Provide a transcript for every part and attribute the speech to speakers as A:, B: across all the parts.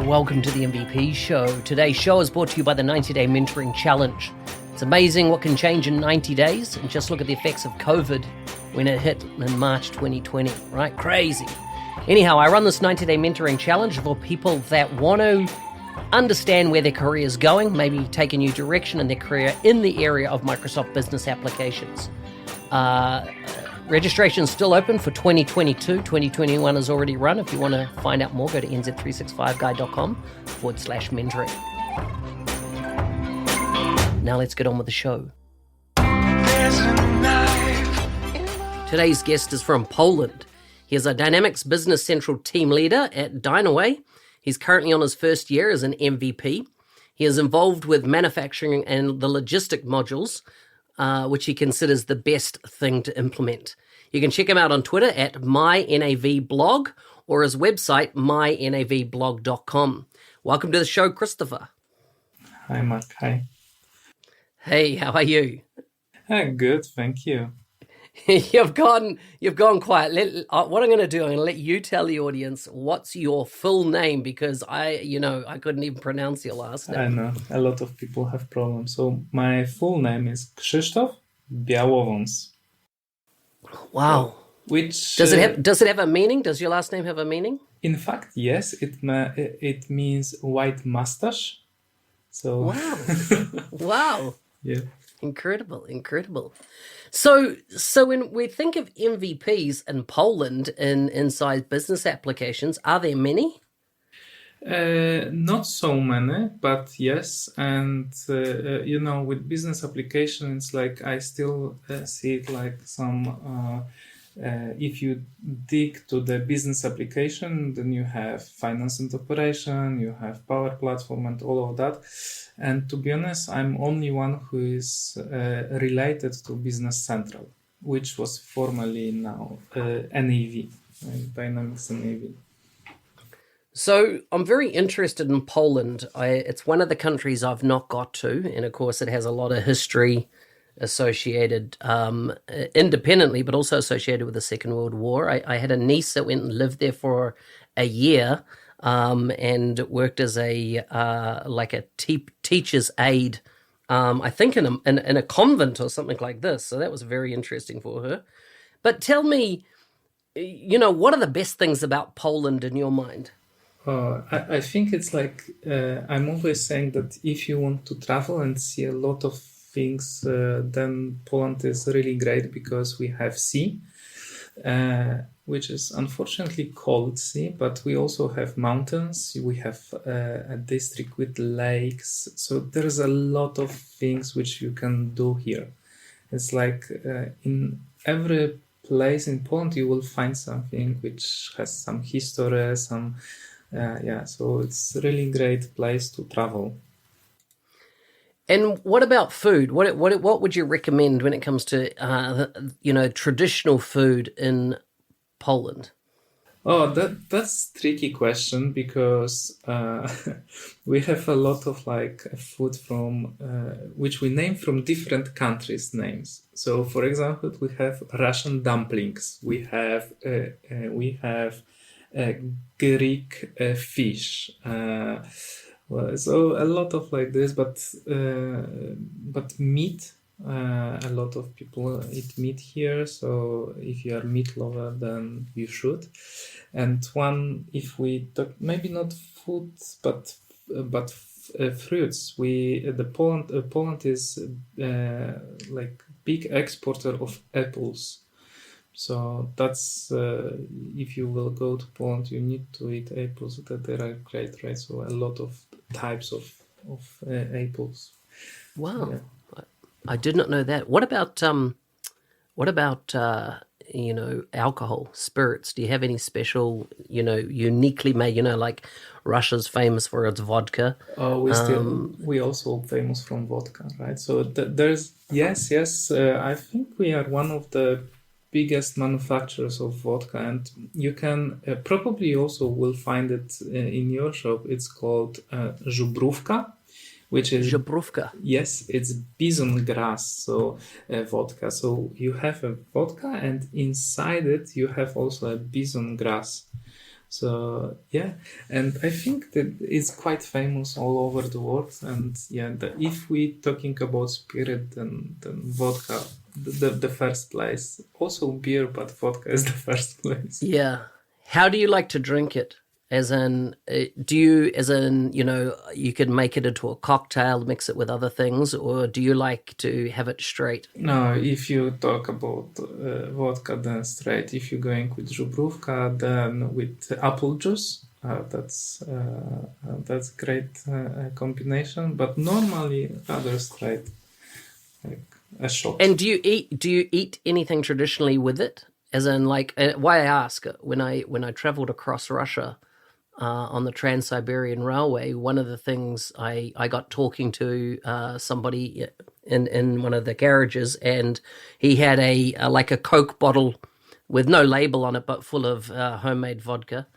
A: Welcome to the MVP Show. Today's show is brought to you by the 90-Day Mentoring Challenge. It's amazing what can change in 90 days, and just look at the effects of COVID when it hit in March 2020, right? Crazy. Anyhow, I run this 90-Day Mentoring Challenge for people that want to understand where their career is going, maybe take a new direction in their career in the area of Microsoft Business Applications. Registration's still open for 2022. 2021 is already run. If you want to find out more, go to nz365guy.com/mentoring. Now let's get on with the show. Today's guest is from Poland. He is a Dynamics Business Central team leader at Dynaway. He's currently on his first year as an MVP. He is involved with manufacturing and the logistic modules, which he considers the best thing to implement. You can check him out on Twitter at mynavblog or his website, mynavblog.com. Welcome to the show, Krzysztof.
B: Hi, Mark. Hi.
A: Hey, how are you?
B: Good, thank you.
A: You've gone quiet. What I'm going to do, I'm going to let you tell the audience what's your full name, because I couldn't even pronounce your last name.
B: I know, a lot of people have problems. So my full name is Krzysztof Bialowas.
A: Wow.
B: Which
A: does it have a meaning? Does your last name have a meaning?
B: In fact, yes. It means white mustache. So
A: wow, wow.
B: Yeah.
A: Incredible. So when we think of MVPs in Poland inside business applications, are there many?
B: Not so many, but yes. And, with business applications, like I still see it like some, if you dig to the business application, then you have finance and operation, you have Power Platform and all of that. And to be honest, I'm only one who is related to Business Central, which was formerly now NAV, right? Dynamics NAV.
A: So I'm very interested in Poland. It's one of the countries I've not got to, and of course it has a lot of history associated independently, but also associated with the Second World War. I had a niece that went and lived there for a year and worked as a teacher's aide, I think in a convent or something like this. So that was very interesting for her. But tell me, what are the best things about Poland in your mind?
B: I think it's like, I'm always saying that if you want to travel and see a lot of things, then Poland is really great because we have sea, which is unfortunately cold sea, but we also have mountains. We have a district with lakes. So there's a lot of things which you can do here. It's like in every place in Poland, you will find something which has some history, so it's a really great place to travel.
A: And what about food? What would you recommend when it comes to traditional food in Poland?
B: Oh, that's a tricky question because we have a lot of food from which we name from different countries' names. So, for example, we have Russian dumplings. We have Greek fish. So a lot of like this, but meat. A lot of people eat meat here. So if you are meat lover, then you should. And if we talk, maybe not food, but fruits. Poland is like big exporter of apples. So that's if you will go to Poland, you need to eat apples. That they are great, right? So a lot of types of apples.
A: Wow,
B: yeah.
A: I did not know that. What about alcohol, spirits? Do you have any special, uniquely made? Like Russia's famous for its vodka.
B: We also famous from vodka, right? So there's yes. I think we are one of the biggest manufacturers of vodka, and you can probably also will find it in your shop. It's called żubrówka, which is
A: żubrówka.
B: Yes, it's bison grass, so vodka. So you have a vodka, and inside it you have also a bison grass. So yeah, and I think that it's quite famous all over the world. And yeah, if we talking about spirit, then vodka, the first place. Also beer, but vodka is the first place.
A: Yeah. How do you like to drink it? As in, do you, as in, you could make it into a cocktail, mix it with other things, or do you like to have it straight?
B: No, if you talk about vodka, then straight. If you're going with żubrówka, then with apple juice. That's great combination. But normally, rather straight, like a shot.
A: And do you eat anything traditionally with it? As in, like, why I ask, when I traveled across Russia on the Trans-Siberian Railway, one of the things I got talking to somebody in one of the garages, and he had a like a Coke bottle with no label on it, but full of homemade vodka,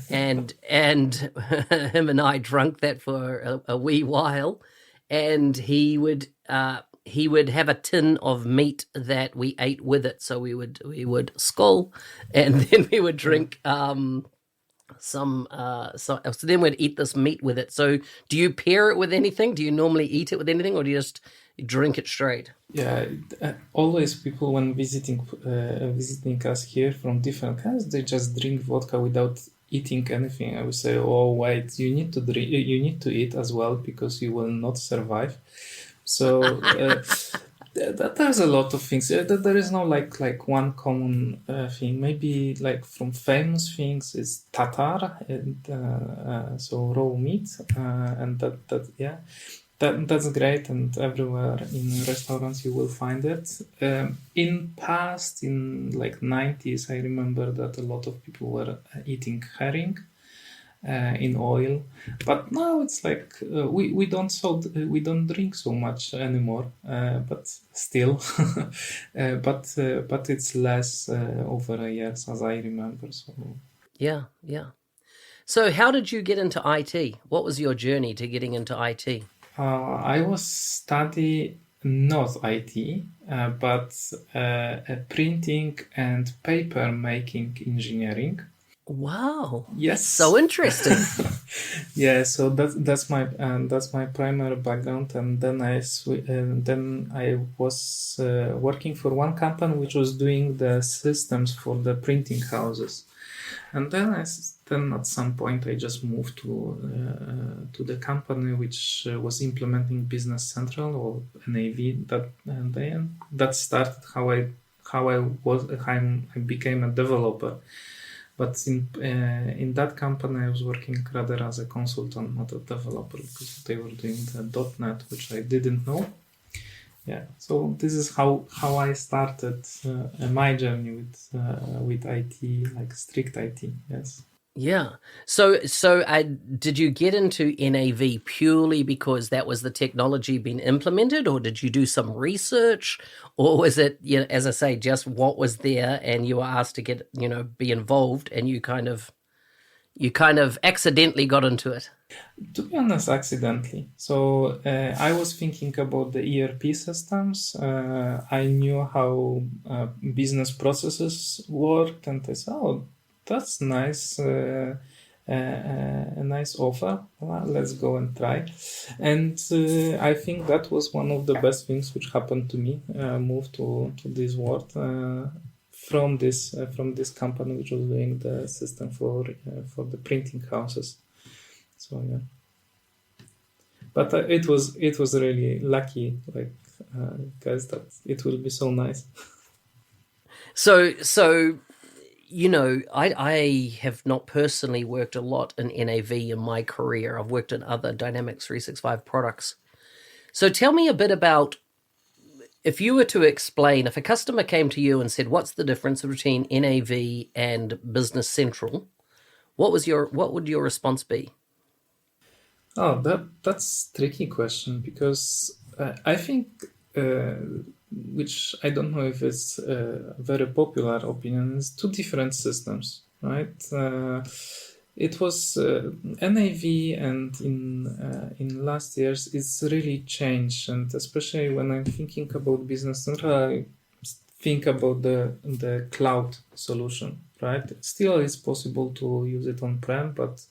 A: and him and I drank that for a wee while, and he would have a tin of meat that we ate with it. So we would skull, and then we would drink so then we'd eat this meat with it. So do you pair it with anything? Do you normally eat it with anything, or do you just drink it straight?
B: Yeah, always people when visiting us here from different countries, they just drink vodka without eating anything. I would say, oh wait, you need to drink, you need to eat as well because you will not survive. So there's a lot of things. There is no like one common thing. Maybe like from famous things is tatar, and so raw meat, and that yeah. That's great, and everywhere in restaurants you will find it. In like 90s, I remember that a lot of people were eating herring in oil, but now it's like we don't drink so much anymore. But still, but it's less over the years, as I remember. So
A: Yeah. So how did you get into IT? What was your journey to getting into IT?
B: I was study not IT, but printing and paper making engineering.
A: Wow.
B: Yes.
A: That's so interesting.
B: Yeah, so that's my primary background, and then I was working for one company which was doing the systems for the printing houses, and then at some point I just moved to the company which was implementing Business Central or NAV. That started how I became a developer. But in that company, I was working rather as a consultant, not a developer, because they were doing the .NET, which I didn't know. Yeah, so this is how I started my journey with IT, like strict IT. Yes.
A: Yeah. So did you get into NAV purely because that was the technology being implemented, or did you do some research, or was it, as I say, just what was there and you were asked to get, be involved, and you kind of accidentally got into it?
B: To be honest, accidentally. So I was thinking about the ERP systems. I knew how business processes worked, and I said, oh, that's nice, a nice offer. Well, let's go and try. And I think that was one of the best things which happened to me. Move to this world from this company which was doing the system for the printing houses. So yeah, but it was really lucky, like guys, that it will be so nice.
A: So I have not personally worked a lot in NAV in my career. I've worked in other Dynamics 365 products. So tell me a bit about, if you were to explain, if a customer came to you and said, what's the difference between NAV and Business Central? What would your response be?
B: Oh, that's a tricky question, because I think, which I don't know if it's a very popular opinion, is two different systems, right? It was NAV, and in last years it's really changed, and especially when I'm thinking about Business Central, I think about the cloud solution, right? Still, it's possible to use it on-prem, but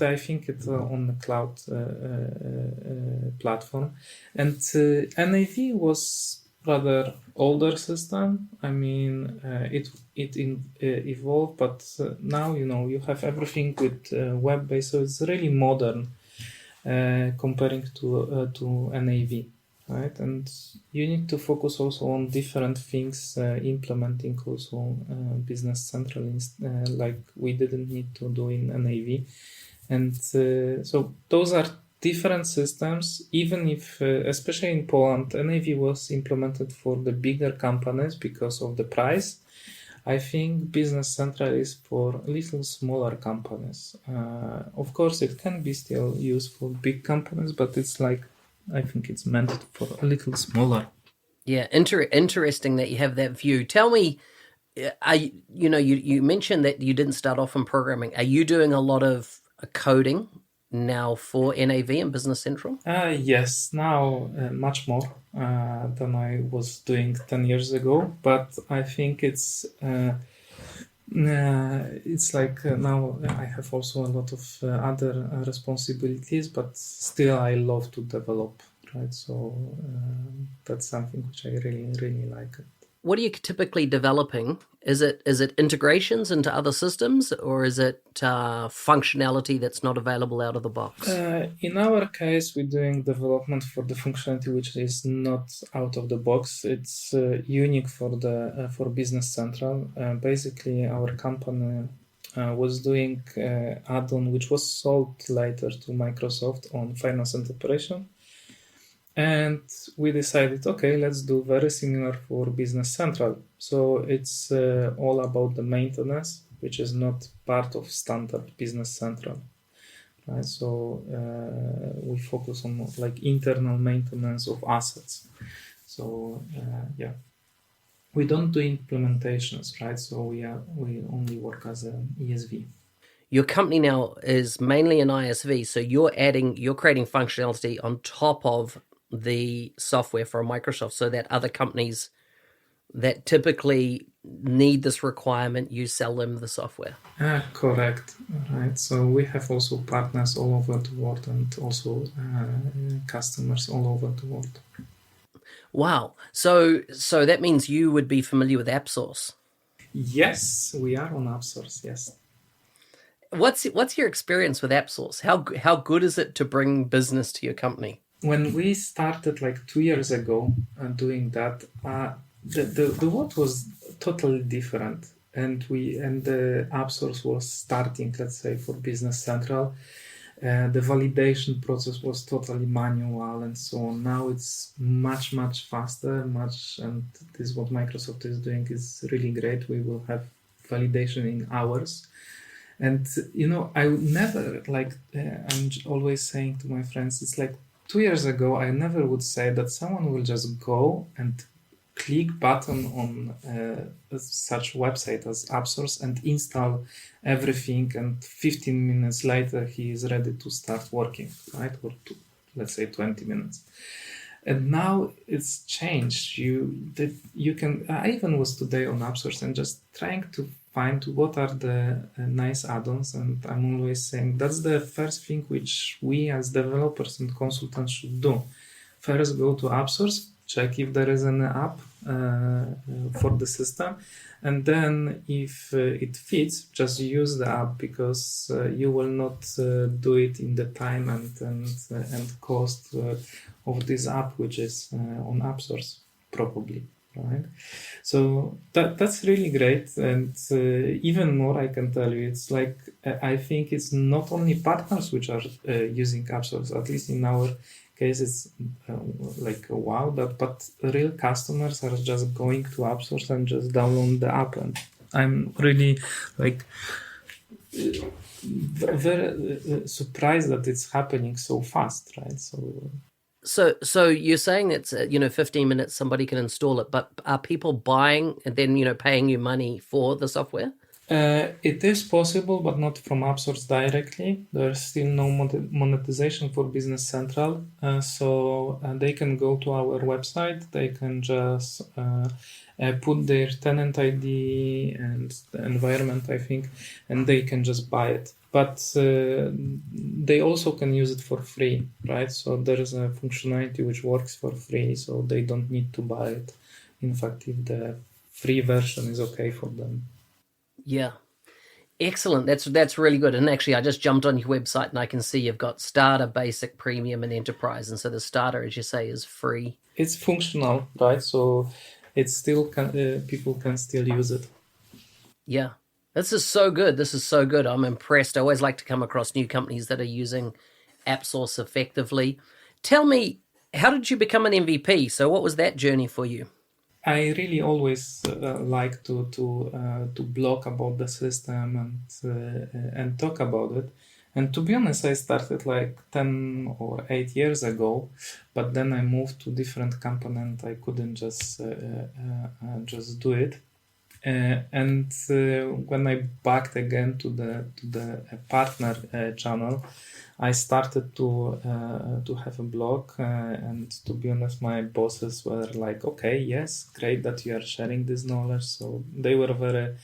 B: I think it's on the cloud platform. And NAV was rather older system. I mean, it evolved, but now you have everything with web-based, so it's really modern comparing to NAV. Right, and you need to focus also on different things, implementing also Business Central, like we didn't need to do in NAV. And so those are different systems, even if, especially in Poland, NAV was implemented for the bigger companies because of the price. I think Business Central is for little smaller companies. Of course, it can be still used for big companies, but it's like, I think it's meant for a little smaller.
A: Yeah, interesting that you have that view. Tell me, you mentioned that you didn't start off in programming. Are you doing a lot of coding now for NAV and Business Central?
B: Yes, now much more than I was doing 10 years ago. But I think it's like now I have also a lot of other responsibilities, but still I love to develop, right? So that's something which I really, really like.
A: What are you typically developing? Is it integrations into other systems, or is it functionality that's not available out of the box?
B: In our case, we're doing development for the functionality which is not out of the box. It's unique for Business Central. Basically, our company was doing add-on which was sold later to Microsoft on finance and operation. And we decided, okay, let's do very similar for Business Central. So it's all about the maintenance, which is not part of standard Business Central. Right? So we focus on like internal maintenance of assets. So yeah, we don't do implementations, right? So we only work as an ESV.
A: Your company now is mainly an ISV, so you're creating functionality on top of the software from Microsoft, so that other companies that typically need this requirement, you sell them the software.
B: Correct. Right. So we have also partners all over the world and also customers all over the world.
A: Wow. So that means you would be familiar with AppSource.
B: Yes, we are on AppSource. Yes.
A: What's your experience with AppSource? How good is it to bring business to your company?
B: When we started like 2 years ago doing that, the world was totally different, and the AppSource was starting, let's say, for Business Central. The validation process was totally manual and so on. Now it's much faster, and this is what Microsoft is doing is really great. We will have validation in hours. And I would never I'm always saying to my friends, it's like 2 years ago, I never would say that someone will just go and click button on such website as AppSource and install everything, and 15 minutes later he is ready to start working, right? Or let's say 20 minutes. And now it's changed. I even was today on AppSource and just trying to find what are the nice add-ons, and I'm always saying that's the first thing which we as developers and consultants should do. First, go to AppSource, check if there is an app for the system, and then if it fits, just use the app, because you will not do it in the time and cost of this app which is on AppSource probably. Right, so that's really great, and even more I can tell you. It's like I think it's not only partners which are using AppSource. At least in our case, it's like wow, but real customers are just going to AppSource and just download the app, and I'm really like very surprised that it's happening so fast, right?
A: So you're saying it's 15 minutes somebody can install it, but are people buying and then paying you money for the software?
B: It is possible, but not from AppSource directly. There's still no monetization for Business Central, so they can go to our website. They can just put their tenant ID and the environment, I think, and they can just buy it. But they also can use it for free, right? So there is a functionality which works for free, so they don't need to buy it. In fact, if the free version is okay for them.
A: Yeah. Excellent. That's really good. And actually, I just jumped on your website and I can see you've got starter, basic, premium, and enterprise. And so the starter, as you say, is free.
B: It's functional, right? So it's still people can still use it.
A: Yeah. This is so good. This is so good. I'm impressed. I always like to come across new companies that are using AppSource effectively. Tell me, how did you become an MVP? So what was that journey for you?
B: I really always like to blog about the system and talk about it. And to be honest, I started like 10 or 8 years ago, but then I moved to different company and I couldn't just do it. And when I backed again to the partner channel, I started to have a blog, and to be honest, my bosses were like, "Okay, yes, great that you are sharing this knowledge." So they were very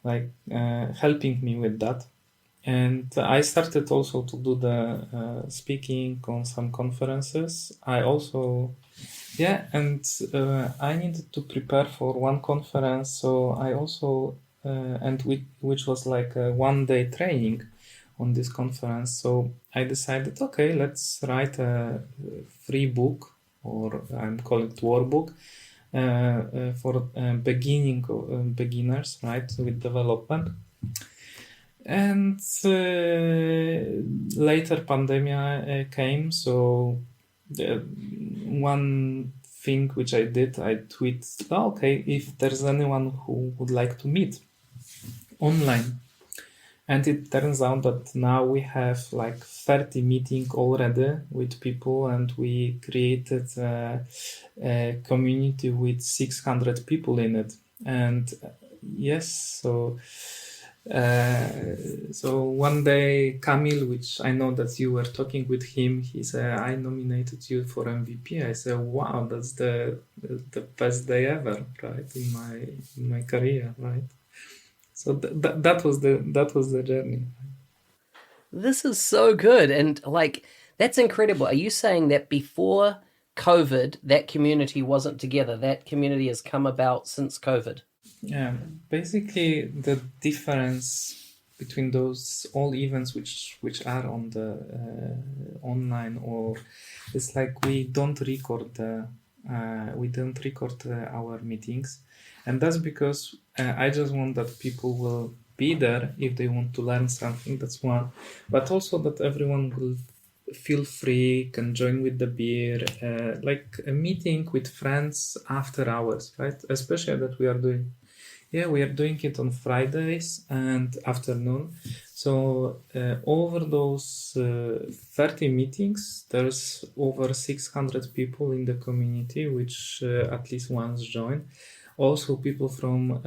B: like helping me with that, and I started also to do the speaking on some conferences. I also and I needed to prepare for one conference, so I also which was like a 1 day training on this conference. So I decided, okay, let's write a free book, or I'm calling it workbook, for beginners, right, with development. And later pandemia came, so one thing which I did, I tweet, okay, if there's anyone who would like to meet online. And it turns out that now we have like 30 meetings already with people, and we created a community with 600 people in it. And yes, so one day, Kamil, which I know that you were talking with him, he said, "I nominated you for MVP." I said, "Wow, that's the best day ever, right, in my career, right?" So that was the journey.
A: This is so good. And like, that's incredible. Are you saying that before COVID, that community wasn't together? That community has come about since COVID?
B: Yeah, basically the difference between those all events which are on the online, or it's like we don't record our meetings, and that's because I just want that people will be there if they want to learn something. That's one, but also that everyone will feel free, can join with the beer, like a meeting with friends after hours, right? Especially that we are doing it on Fridays and afternoon. So over those 30 meetings, there's over 600 people in the community, which at least once joined. Also people from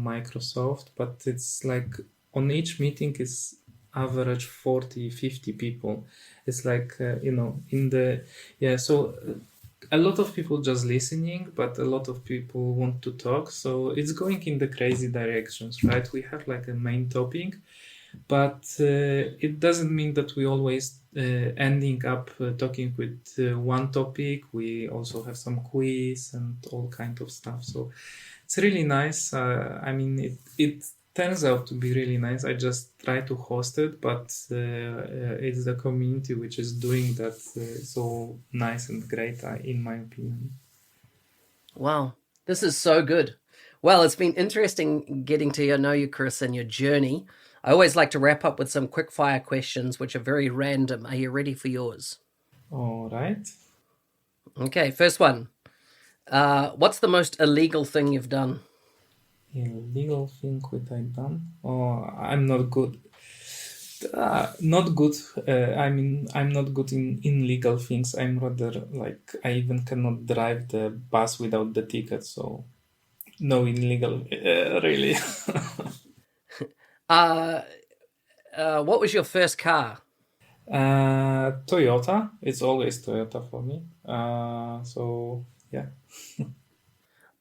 B: Microsoft, but it's like on each meeting is average 40-50 people. It's like so a lot of people just listening, but a lot of people want to talk. So it's going in the crazy directions, right? We have like a main topic, but it doesn't mean that we always ending up talking with one topic. We also have some quiz and all kind of stuff. So it's really nice. I mean, it turns out to be really nice. I just try to host it, but it's the community which is doing that so nice and great, in my opinion.
A: Wow, this is so good. Well, it's been interesting getting to know you, Chris, and your journey. I always like to wrap up with some quick fire questions, which are very random. Are you ready for yours?
B: All right.
A: Okay, first one. What's the most illegal thing you've done?
B: Illegal thing what I done? Oh, I'm not good. Not good. I mean, I'm not good in legal things. I'm rather like I even cannot drive the bus without the ticket. So no illegal, really.
A: Uh, what was your first car?
B: Toyota. It's always Toyota for me. So yeah.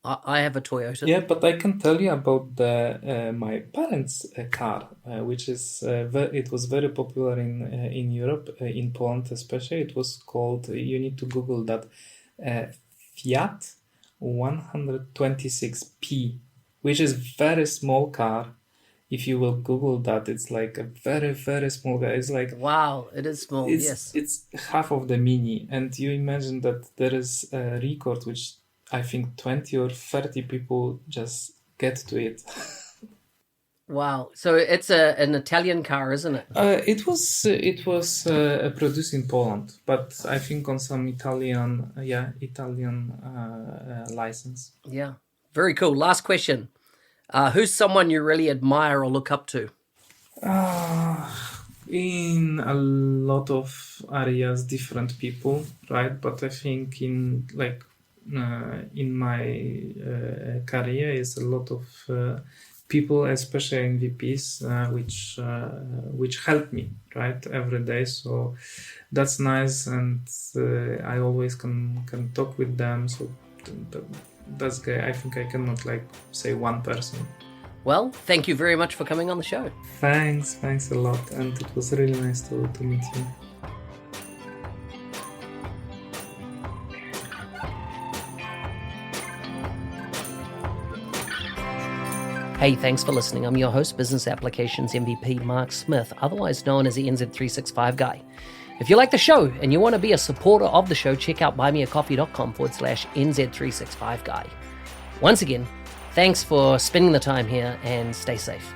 A: I have a Toyota.
B: Yeah, but I can tell you about the my parents' car, which is it was very popular in Europe, in Poland especially. It was called. You need to Google that, Fiat 126P, which is very small car. If you will Google that, it's like a very, very small car. It's like,
A: Wow, it is small. Yes.
B: it's half of the Mini, and you imagine that there is a record which I think 20 or 30 people just get to it.
A: Wow. So it's an Italian car, isn't it?
B: It was produced in Poland, but I think on some Italian license.
A: Yeah. Very cool. Last question. Who's someone you really admire or look up to?
B: In a lot of areas, different people, right? But I think in my career is a lot of people, especially MVPs, which help me, right, every day. So that's nice, and I always can talk with them. So that's great. I think I cannot say one person.
A: Well, thank you very much for coming on the show.
B: Thanks a lot, and it was really nice to meet you.
A: Hey, thanks for listening. I'm your host, Business Applications MVP Mark Smith, otherwise known as the NZ365 guy. If you like the show and you want to be a supporter of the show, check out buymeacoffee.com/NZ365 guy. Once again, thanks for spending the time here and stay safe.